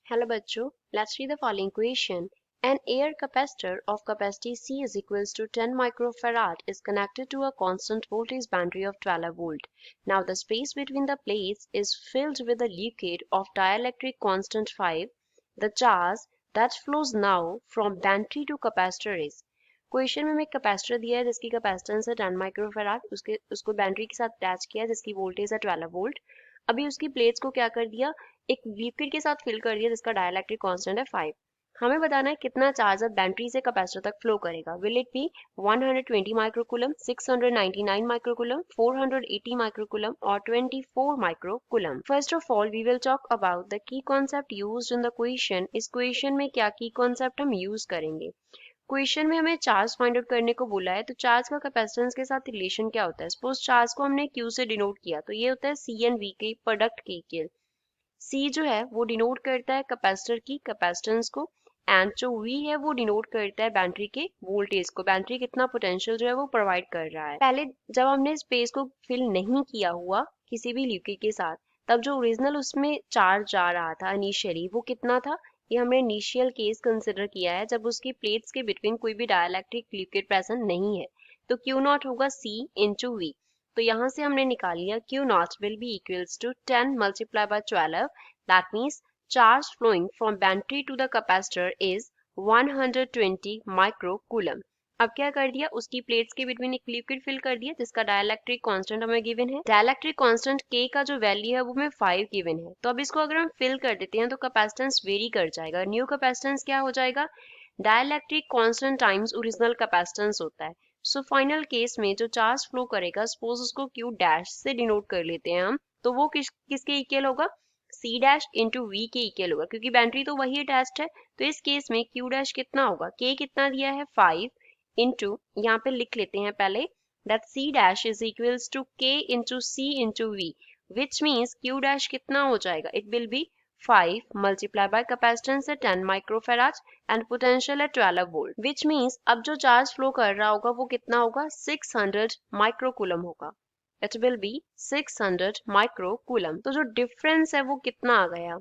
Hello बच्चों, let's read the following equation. An air capacitor of capacity C is equals to 10 microfarad is connected to a constant voltage battery of 12 volt. Now the space between the plates is filled with a liquid of dielectric constant 5. The charge that flows now from battery to capacitor is. Question में हमें capacitor दिया है जिसकी capacitance है 10 microfarad, उसको battery के साथ attach किया जिसकी वोल्टेज है 12 वोल्ट। अभी उसकी प्लेट्स को क्या कर दिया, एक लिक्विड के साथ फिल कर दिया जिसका डाइलेक्ट्रिक कांस्टेंट है 5। हमें बताना है कितना चार्ज अब बैटरी से कैपेसिटर तक फ्लो करेगा। Will it be 120 microcoulomb, 699 microcoulomb, 480 microcoulomb और 24 microcoulomb. First of all we will talk about the key concept used in the question. इस क्वेश्चन में क्या की कॉन्सेप्ट हम यूज करेंगे। क्वेश्चन में हमें चार्ज फाइंड आउट करने को बोला है, तो चार्ज का कैपेसिटेंस के साथ रिलेशन क्या होता है। सपोज चार्ज को हमने Q से डिनोट किया तो ये होता है C एंड V के प्रोडक्ट के इक्वल। C जो है वो डिनोट करता है कैपेसिटर की कैपेसिटेंस को, एंड जो V है वो डिनोट करता है बैटरी के वोल्टेज को, बैटरी कितना पोटेंशियल जो है वो प्रोवाइड कर रहा है। पहले जब हमने स्पेस को फिल नहीं किया हुआ किसी भी लिक्विड के साथ, तब जो ओरिजिनल उसमें चार्ज जा रहा था इनिशियली वो कितना था, ये हमने इनिशियल केस कंसिडर किया है जब उसकी प्लेट्स के बिटवीन कोई भी डाइलेक्ट्रिक लिक्विड प्रेजेंट नहीं है। तो Q नॉट होगा C इंटू V। तो यहाँ से हमने निकाल लिया Q naught will be equals to 10 multiply by 12। That means charge flowing from battery to the capacitor is 120 microcoulomb. अब क्या कर दिया, उसकी प्लेट्स के बिटवीन एक लिक्विड फिल कर दिया जिसका डाइलेक्ट्रिक कांस्टेंट हमें गिवन है। डाइलेक्ट्रिक कांस्टेंट K का जो वैल्यू है वो हमें 5 गिवन है। तो अब इसको अगर हम फिल कर देते हैं तो कैपेसिटेंस वेरी कर जाएगा। न्यू कैपेसिटेंस क्या हो जाएगा, dielectric constant times original capacitance होता है। सो फाइनल केस में जो चार्ज फ्लो करेगा, सपोज उसको Q डैश से डिनोट कर लेते हैं हम, तो वो किसके इक्वल होगा, C डैश इंटू V के इक्वल होगा, क्योंकि बैटरी तो वही अटैच्ड है। तो इस केस में Q डैश कितना होगा, K कितना दिया है 5 इंटू, यहाँ पे लिख लेते हैं पहले that C dash is equals to K into C into V, which means Q dash कितना हो जाएगा, it will be 5 multiply by capacitance है 10 माइक्रोफैराड एंड पोटेंशियल है 12 वोल्ट, विच मीन्स अब जो चार्ज फ्लो कर रहा होगा वो कितना होगा, 600 माइक्रोकूलम होगा। It will B 600 microcoulomb. तो जो डिफरेंस है वो कितना आ गया,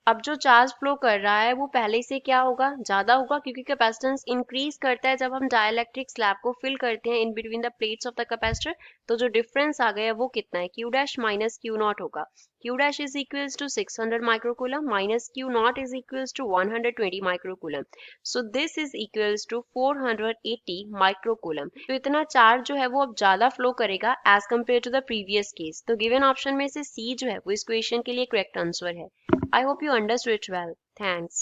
अब जो चार्ज फ्लो कर रहा है वो पहले से क्या होगा, ज्यादा होगा, क्योंकि कैपेसिटेंस इंक्रीज करता है जब हम डाइलेक्ट्रिक स्लैब को फिल करते हैं in between the plates of the capacitor. तो जो डिफरेंस आ गया वो कितना है, Q dash minus Q naught होगा। Q dash is equals to 600 microcoulomb minus Q naught is equals to 120 microcoulomb. So this is equals to 480 microcoulomb. तो इतना चार्ज जो है वो अब ज्यादा फ्लो करेगा as compare to the previous case. तो गिवन ऑप्शन में से C जो है वो इस क्वेश्चन के लिए करेक्ट आंसर है। I hope you understood it well. Thanks.